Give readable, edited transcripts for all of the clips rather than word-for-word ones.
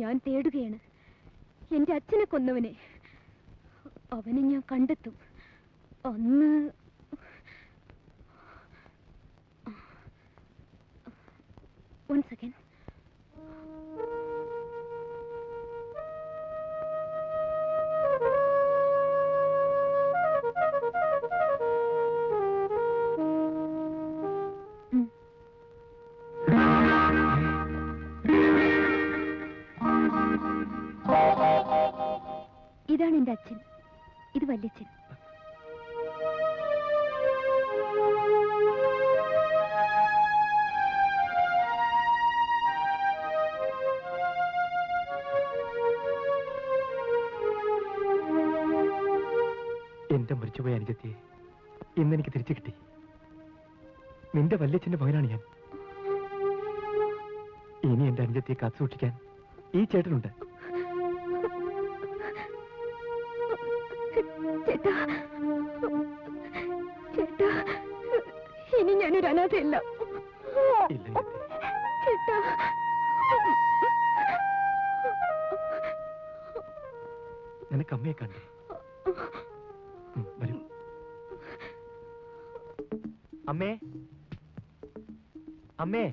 ഞാൻ തേടുകയാണ് എന്റെ അച്ഛനെ കൊന്നവനെ. അവനെ ഞാൻ കണ്ടെത്തും. അന്ന് one second. ഇതാണ് എന്റെ അച്ഛൻ, ഇത് വല്യച്ഛൻ. എന്റെ മരിച്ചുപോയ അനുജത്തിയെ ഇന്നെനിക്ക് തിരിച്ചു കിട്ടി. നിന്റെ വല്യച്ഛന്റെ മകനാണ് ഞാൻ. ഇനി എന്റെ അനുജത്തിയെ കാത്തു സൂക്ഷിക്കാൻ ഈ ചേട്ടനുണ്ട്. ചേട്ടാ, ചേട്ടാ, ഇനി ഞാനൊരു അനാഥയല്ല. ചേട്ടാ, നിനക്ക് അമ്മയെ കണ്ടു. വരൂ. അമ്മേ, അമ്മേ.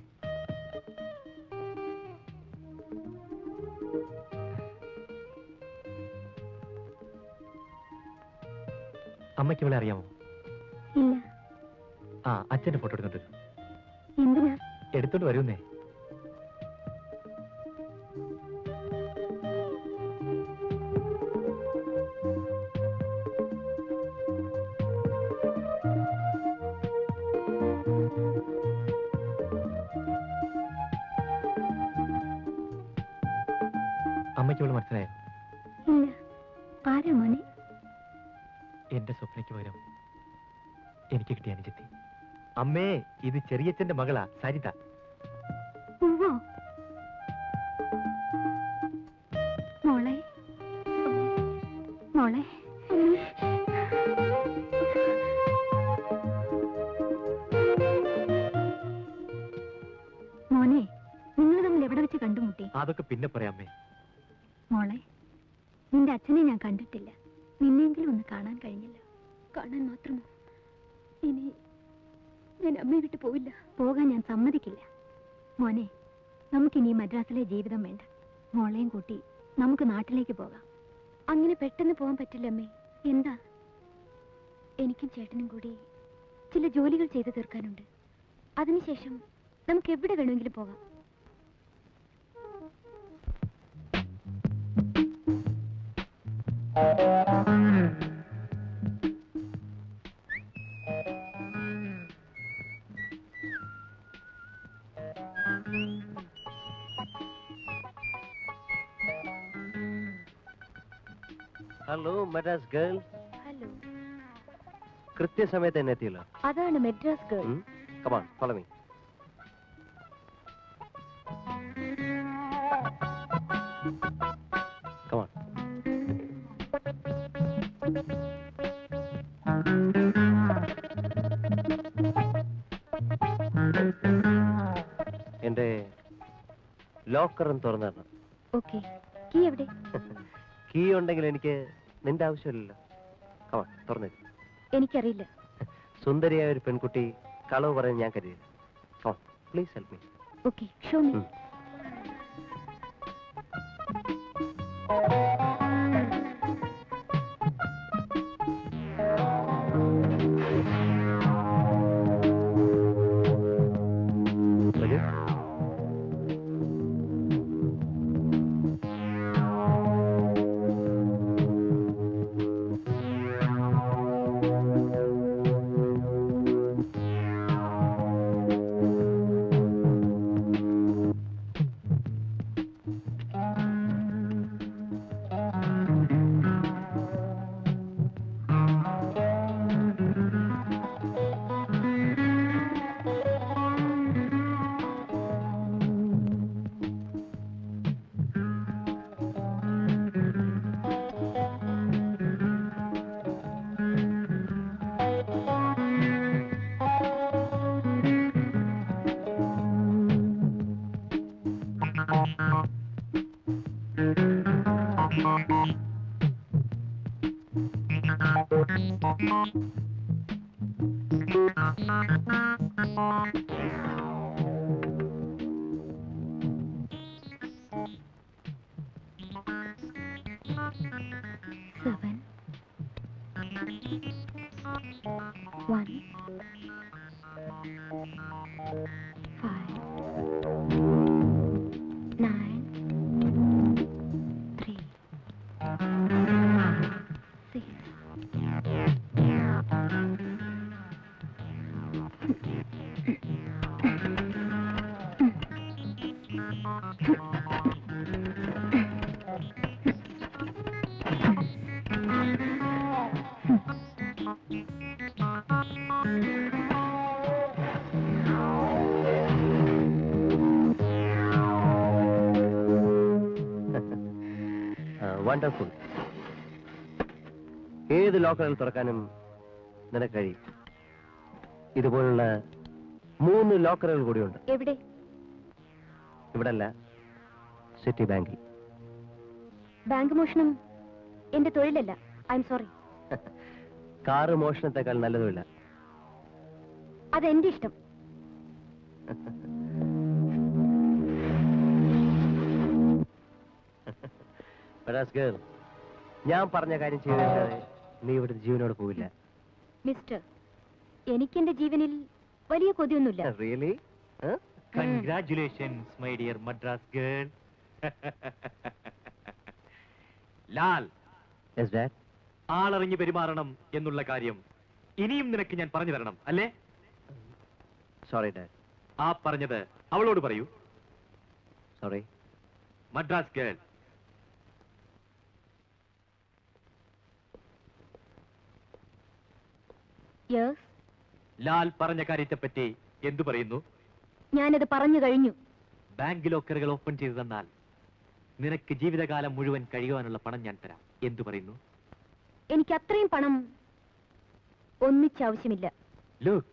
അമ്മയ്ക്ക് ഇവിടെ അറിയാമോ? ഇല്ല. ആ, അച്ഛന്റെ ഫോട്ടോ എടുത്തോണ്ട് വരൂ. എന്തിനാ? എടുത്തോണ്ട് വരുന്നേ. അമ്മയ്ക്ക് ഇവിടെ മനസ്സിലായോ? ഇല്ല. ആരാ മോനെ? എന്റെ സ്വപ്നയ്ക്ക് പകരം എനിക്ക് കിട്ടിയ അനുജത്തി. അമ്മേ, ഇത് ചെറിയച്ഛന്റെ മകളാ സരിത. മോളെ, മോളെ. മോനെ, നിങ്ങൾ തമ്മിൽ എവിടെ വെച്ച് കണ്ടുമുട്ടി? അതൊക്കെ പിന്നെ പറയാമേ. മോളെ, നിന്റെ അച്ഛനെ ഞാൻ കണ്ടിട്ടില്ല. നിന്നെങ്കിലും ഒന്ന് കാണാൻ കഴിഞ്ഞില്ല. കാണാൻ മാത്രമോ? ഇനി ഞാൻ അമ്മയെ വിട്ട് പോവില്ല. പോകാൻ ഞാൻ സമ്മതിക്കില്ല. മോനെ, നമുക്കിനി മദ്രാസിലെ ജീവിതം വേണ്ട. മോളെയും കൂട്ടി നമുക്ക് നാട്ടിലേക്ക് പോകാം. അങ്ങനെ പെട്ടെന്ന് പോകാൻ പറ്റില്ല അമ്മേ. എന്താ? എനിക്കും ചേട്ടനും കൂടി ചില ജോലികൾ ചെയ്തു തീർക്കാനുണ്ട്. അതിനുശേഷം നമുക്ക് എവിടെ വേണമെങ്കിലും പോകാം. Hello Madras girl. ഹലോ. കൃത്യസമയത്ത് തന്നെ എത്തിയല്ലോ. അതാണ് Madras girl. Come on, follow me. Come on. എന്റെ ലോക്കറും തുറന്നു തരണം. ഓക്കെ. കീ എവിടെ? കീ ഉണ്ടെങ്കിൽ എനിക്ക് നിന്റെ ആവശ്യമില്ലല്ലോ. Come on, തുറന്നു. എനിക്കറിയില്ല. സുന്ദരിയായ ഒരു പെൺകുട്ടി കളവ് പറയാൻ ഞാൻ കരുതിയില്ല. Please help me. Okay, show me. Seven. One. Five. Nine. Three. Six. Wonderful. ഏത് ലോക്കറുകൾ തുറക്കാനും നിനക്ക് കഴിയും. ഇതുപോലുള്ള 3 ലോക്കറുകൾ കൂടിയുണ്ട്. എവിടെ? ഇവിടെ അല്ല, സിറ്റി ബാങ്കിൽ. ബാങ്ക് മോഷണം എന്റെ തൊഴിലല്ല. I am sorry. കാറ് മോഷണത്തെക്കാൾ നല്ലതുമില്ല. അതെന്റെ ഇഷ്ടം. ഗേൾ, ഞാൻ പറഞ്ഞ കാര്യം ചെയ്താൽ നീ ഇവിടുത്തെ ജീവനോട് പോവില്ല. മിസ്റ്റർ, എനിക്കെന്റെ ജീവനിൽ വലിയ കൊതിയൊന്നുമില്ല. Really? Congratulations my dear Madras girl. Lal, yes dad. ആളറിഞ്ഞ് പെരുമാറണം എന്നുള്ള കാര്യം ഇനിയും നിനക്ക് ഞാൻ പറഞ്ഞു തരണം, അല്ലേ? Sorry dad. ആ പറഞ്ഞത് അവളോട് പറയൂ. Sorry. Madras girl. Yes. Lal പറഞ്ഞ കാര്യത്തെപ്പറ്റി എന്തു പറയുന്നു? ഞാനത് പറഞ്ഞു കഴിഞ്ഞു. ബാങ്ക് ലോക്കറുകൾ ഓപ്പൺ ചെയ്തു തന്നാൽ നിനക്ക് ജീവിതകാലം മുഴുവൻ കഴിയുവാനുള്ള പണം ഞാൻ തരാം. എന്തു പറയുന്നു? എനിക്ക് അത്രയും പണം ഒന്നിച്ചാവശ്യമില്ല. ലുക്ക്,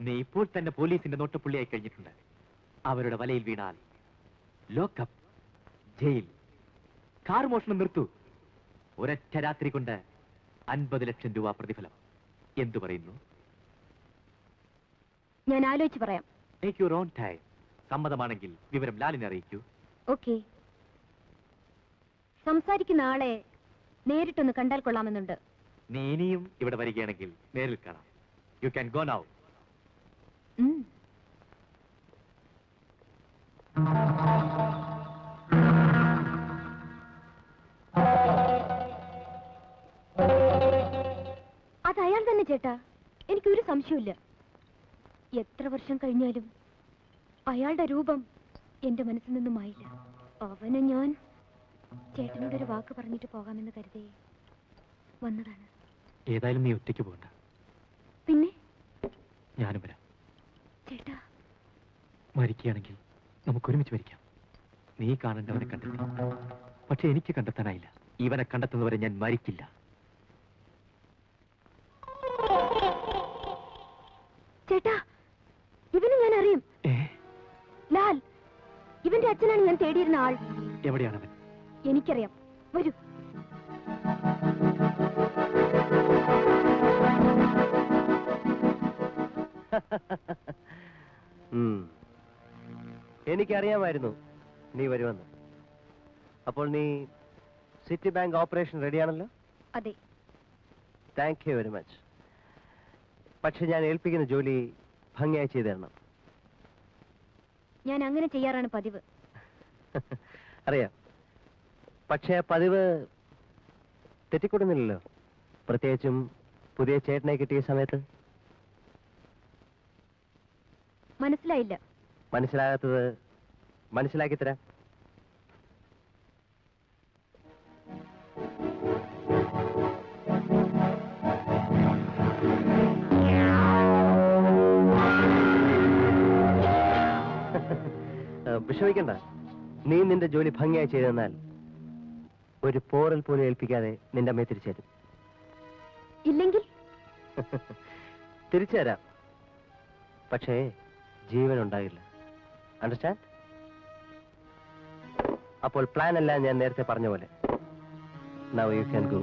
നീ ഇപ്പോൾ തന്നെ പോലീസിന്റെ നോട്ടപ്പുള്ളിയായി കഴിഞ്ഞിട്ടുണ്ട്. അവരുടെ വലയിൽ വീണാൽ ലോക്കപ്പ്, ജയിൽ. കാർ മോഷണം നിർത്തൂ. ഒരൊറ്റ രാത്രി കൊണ്ട് 50 ലക്ഷം രൂപ പ്രതിഫലം. എന്തു പറയുന്നു? ഞാൻ ആലോചിച്ച് പറയാം. Take your own time. സമ്മതമാണെങ്കിൽ വിവരം ലാലിനെ അറിയിക്കൂ. ഓക്കെ. സംസാരിക്കുന്ന ആളെ നേരിട്ടൊന്ന് കണ്ടാൽ കൊള്ളാമെന്നുണ്ട്. നീ ഇനിയും ഇവിടെ വരികയാണെങ്കിൽ നേരിൽ കാണാം. You can go now. അത് അയാൾ തന്നെ ചേട്ടാ. എനിക്കൊരു സംശയമില്ല. എത്ര വർഷം കഴിഞ്ഞാലും അയാളുടെ രൂപം എന്റെ മനസ്സിൽ നിന്നും മായില്ല. അവനെ ഞാൻ ചേട്ടനോടൊരു വാക്ക് പറഞ്ഞിട്ട് പോകാമെന്ന് കരുതി വന്നതാണ്. ഏതായാലും നീ ഒറ്റയ്ക്ക് പോകണ്ട. പിന്നെ ഞാനും വരാം. ചേട്ടാ, മരിക്കുകയാണെങ്കിൽ നമുക്ക് ഒരുമിച്ച് മരിക്കാം. നീ കാണേണ്ടവനെ കണ്ടെത്തി, പക്ഷെ എനിക്ക് കണ്ടെത്താനായില്ല. ഇവനെ കണ്ടെത്തുന്നവരെ ഞാൻ മരിക്കില്ല. ചേട്ടാ, ഇവനെ ഞാൻ അറിയും. ലാൽ, ഇവന്റെ അച്ഛനാണ് ഞാൻ തേടിയിരുന്ന ആൾ. എവിടെയാണവൻ? എനിക്കറിയാം. വരൂ. എനിക്കറിയാമായിരുന്നു നീ വരുമെന്ന്. അപ്പോൾ നീ സിറ്റി ബാങ്ക് ഓപ്പറേഷൻ റെഡിയാണല്ലോ? അതെ. Thank you very much. പക്ഷെ ഞാൻ ഏൽപ്പിക്കുന്ന ജോലി ഭംഗിയായി ചെയ്തു തരണം. ഞാൻ അങ്ങനെ ചെയ്യാറാണ് പതിവ്. അറിയാം. പക്ഷേ പതിവ് തെറ്റിക്കൊടുന്നില്ലല്ലോ, പ്രത്യേകിച്ചും പുതിയ ചേട്ടനെ കിട്ടിയ സമയത്ത്. മനസ്സിലായില്ല. മനസ്സിലാകാത്തത് മനസ്സിലാക്കി തരാം. വിഷമിക്കണ്ട. നീ നിന്റെ ജോലി ഭംഗിയായി ചെയ്തു തന്നാൽ ഒരു പോറൽ പോലും ഏൽപ്പിക്കാതെ നിന്റെ അമ്മയെ തിരിച്ചു തരും. ഇല്ലെങ്കിൽ തിരിച്ചു തരാം, പക്ഷേ ജീവൻ ഉണ്ടാകില്ല. അണ്ടർസ്റ്റാൻഡ്? അപ്പോൾ പ്ലാൻ എല്ലാം ഞാൻ നേരത്തെ പറഞ്ഞ പോലെ. Now you can go.